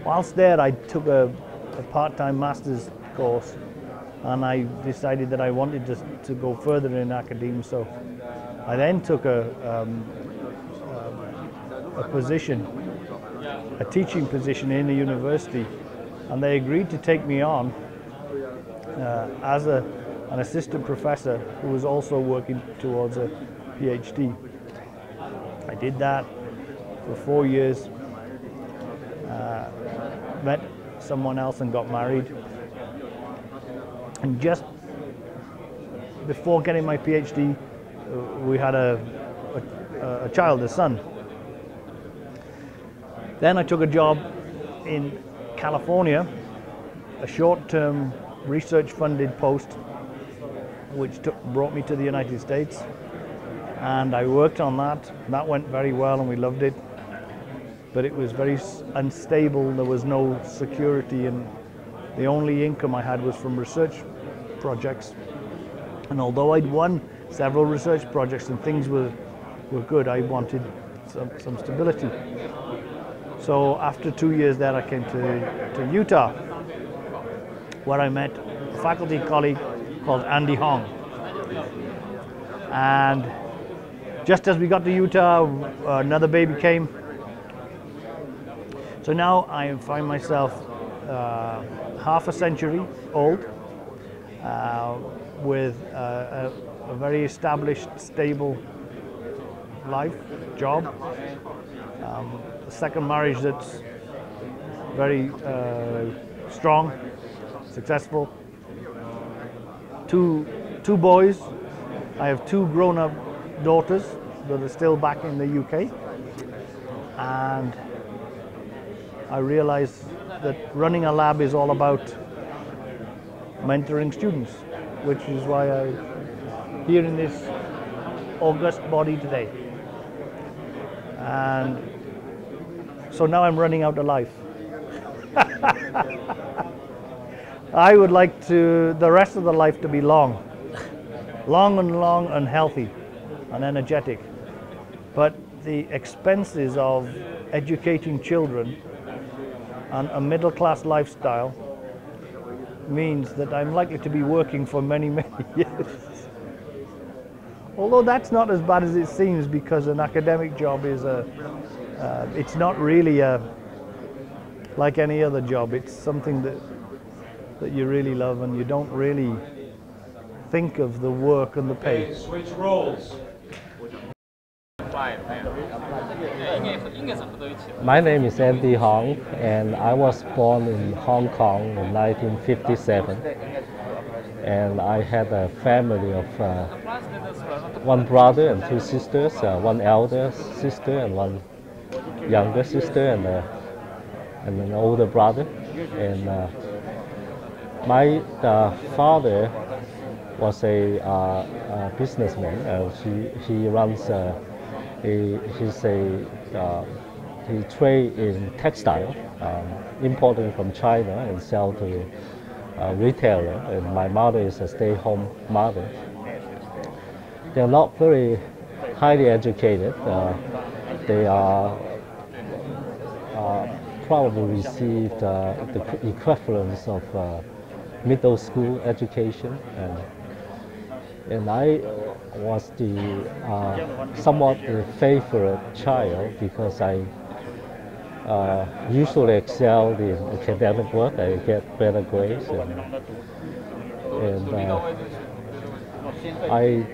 Whilst there, I took a part-time master's course, and I decided that I wanted to go further in academia. So I then took a position, a teaching position in a university, and they agreed to take me on as an assistant professor who was also working towards a PhD. I did that for 4 years, met someone else and got married. And just before getting my PhD, we had a child, a son. Then I took a job in California, a short-term research-funded post, which brought me to the United States. And I worked on that. That went very well, and we loved it. But it was very unstable. There was no security, and the only income I had was from research projects. And although I'd won several research projects and things were good, I wanted some stability. So after 2 years there, I came to Utah, where I met a faculty colleague called Andy Hong. And just as we got to Utah, another baby came. So now I find myself half a century old, with a very established, stable life, job, a second marriage that's very strong, successful, two boys. I have 2 grown-up daughters that are still back in the UK, and I realized that running a lab is all about mentoring students, which is why I'm here in this august body today. And so now I'm running out of life. I would like the rest of the life to be long and healthy and energetic. But the expenses of educating children and a middle-class lifestyle means that I'm likely to be working for many, many years. Although that's not as bad as it seems, because an academic job is it's not really like any other job. It's something that you really love, and you don't really think of the work and the pay. Okay, switch roles. My name is Andy Hong, and I was born in Hong Kong in 1957. And I had a family of 1 brother and 2 sisters, 1 elder sister and 1 younger sister, and an older brother. And my father was a businessman. He runs he trade in textile, importing from China and sell to retailer. And my mother is a stay-home mother. They're not very highly educated. They are probably received the equivalence of middle school education, and I was the somewhat the favorite child, because I usually excelled in academic work. I get better grades, and I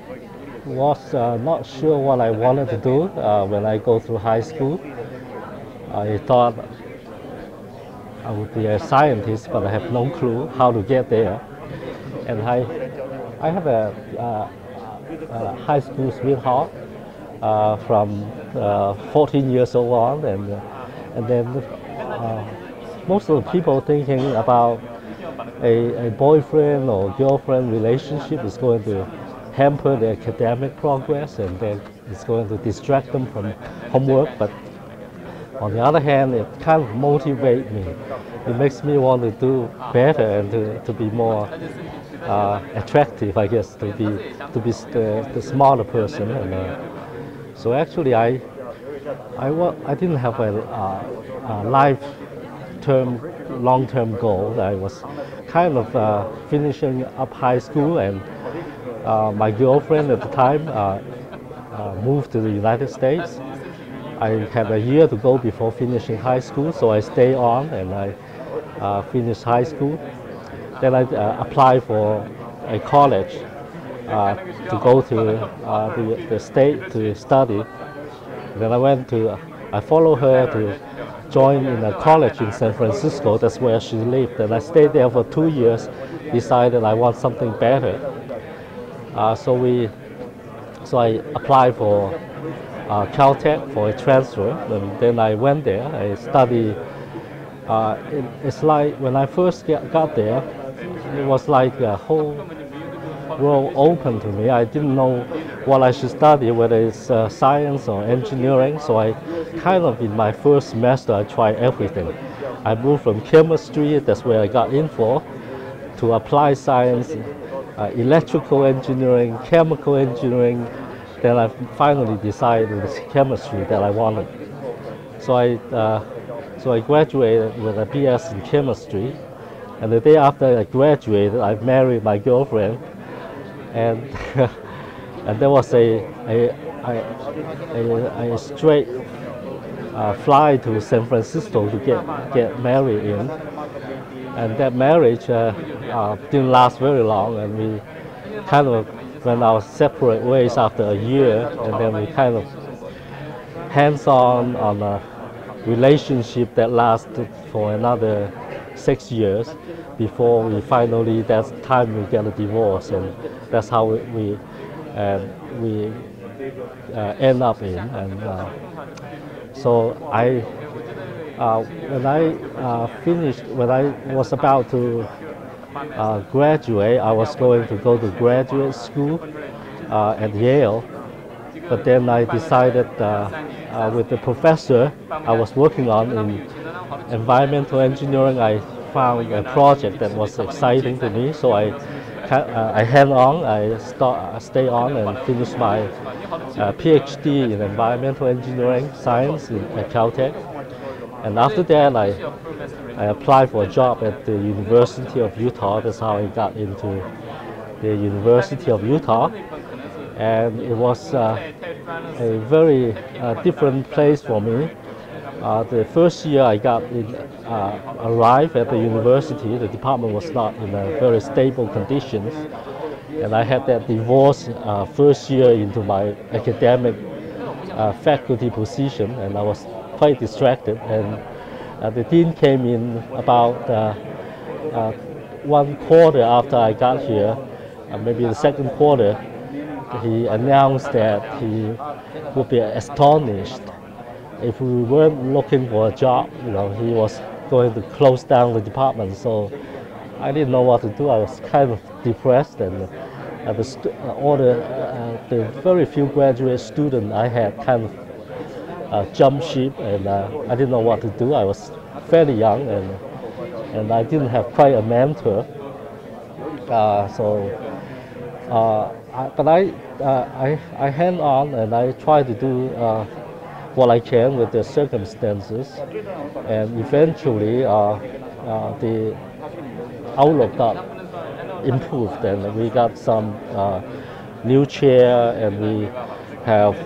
was not sure what I wanted to do when I go through high school. I thought I would be a scientist, but I have no clue how to get there. And I have a high school sweetheart from 14 years old on, and then most of the people thinking about a boyfriend or girlfriend relationship is going to hamper their academic progress, and then it's going to distract them from homework. But on the other hand, it kind of motivates me. It makes me want to do better and to be more attractive, I guess, to be the smarter person. And so actually, I didn't have a life long-term goal. I was kind of finishing up high school, and my girlfriend at the time moved to the United States. I had a year to go before finishing high school, so I stayed on and I finished high school. Then I applied for a college to go to the state to study. Then I followed her to join in a college in San Francisco. That's where she lived, and I stayed there for 2 years. Decided I want something better, so I applied for Caltech for a transfer, and then I went there. I studied. It's like when I first got there, it was like a whole world open to me. I didn't know what I should study, whether it's science or engineering. So I kind of, in my first semester, I tried everything. I moved from chemistry, that's where I got in for, to applied science, electrical engineering, chemical engineering. Then I finally decided it was chemistry that I wanted. So I graduated with a BS in chemistry, and the day after I graduated, I married my girlfriend, and and there was a straight fly to San Francisco to get married in, and that marriage didn't last very long, and we kind of went our separate ways after a year, and then we kind of hands-on on a relationship that lasted for another 6 years before we finally, that's time we get a divorce, and that's how we end up in. And so when I finished, when I was about to graduate, I was going to go to graduate school at Yale, but then I decided with the professor I was working on in environmental engineering, I found a project that was exciting to me, so I hang on, I stay on and finished my PhD in environmental engineering science at Caltech. And after that, I applied for a job at the University of Utah. That's how I got into the University of Utah. And it was a very different place for me. The first year I arrived at the university, the department was not in a very stable conditions. And I had that divorce first year into my academic faculty position, and I was quite distracted. And the dean came in about 1 quarter after I got here, maybe the second quarter. He announced that he would be astonished if we weren't looking for a job. You know, he was going to close down the department. So I didn't know what to do. I was kind of depressed, and the very few graduate students I had kind of jumped ship, and I didn't know what to do. I was fairly young, and I didn't have quite a mentor. But I hang on, and I try to do what I can with the circumstances, and eventually the outlook got improved, and we got some new chair, and we have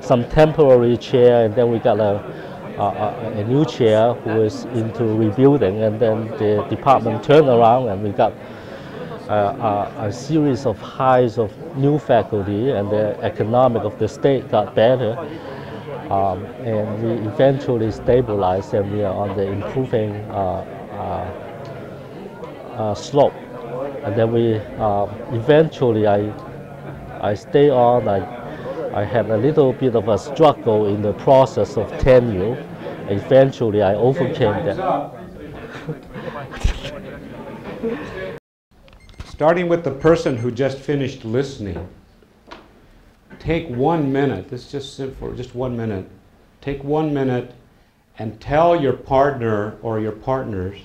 some temporary chair, and then we got a new chair who is into rebuilding, and then the department turned around, and we got a series of hires of new faculty, and the economic of the state got better, and we eventually stabilized, and we are on the improving slope. And then we eventually I stay on. I had a little bit of a struggle in the process of tenure. Eventually I overcame that. Starting with the person who just finished listening, take 1 minute, this is just for just 1 minute, take 1 minute and tell your partner or your partners,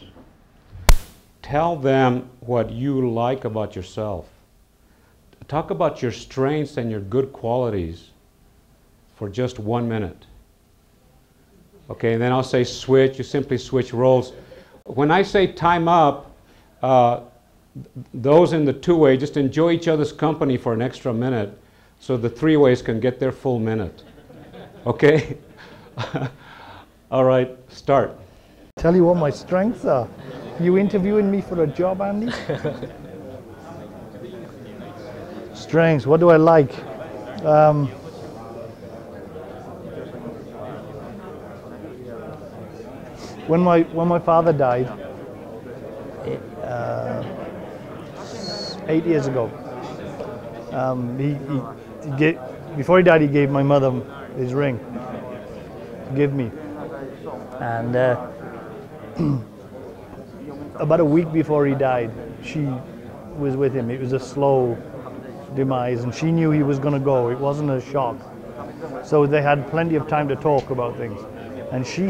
tell them what you like about yourself. Talk about your strengths and your good qualities for just 1 minute. Okay, and then I'll say switch. You simply switch roles. When I say time up, those in the two-way just enjoy each other's company for an extra minute so the three-ways can get their full minute. Okay? All right, start. Tell you what my strengths are. You interviewing me for a job, Andy? Strengths, what do I like? When my father died 8 years ago, before he died, he gave my mother his ring to give me, and about a week before he died, she was with him. It was a slow demise, and she knew he was going to go. It wasn't a shock, so they had plenty of time to talk about things, and he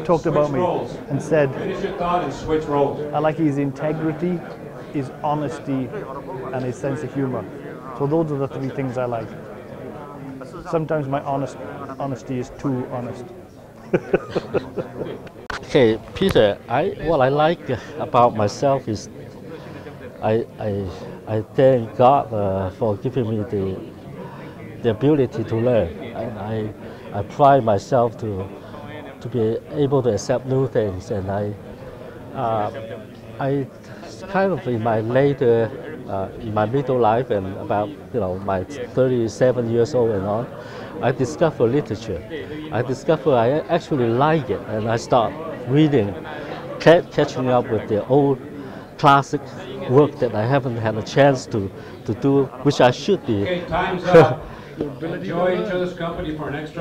talked about me and said, finish your thought and switch roles. I like his integrity, his honesty, and his sense of humor. So those are the three things I like. Sometimes my honesty is too honest. Okay, Peter, what I like about myself is I thank God for giving me the ability to learn. And I pride myself to be able to accept new things, and I kind of in my later in my middle life and about my 37 years old and on, I discovered literature. I discovered I actually like it, and I start reading, catching up with the old classic work that I haven't had a chance to do, which I should be. Okay, time's up. Enjoy each other's company for an extra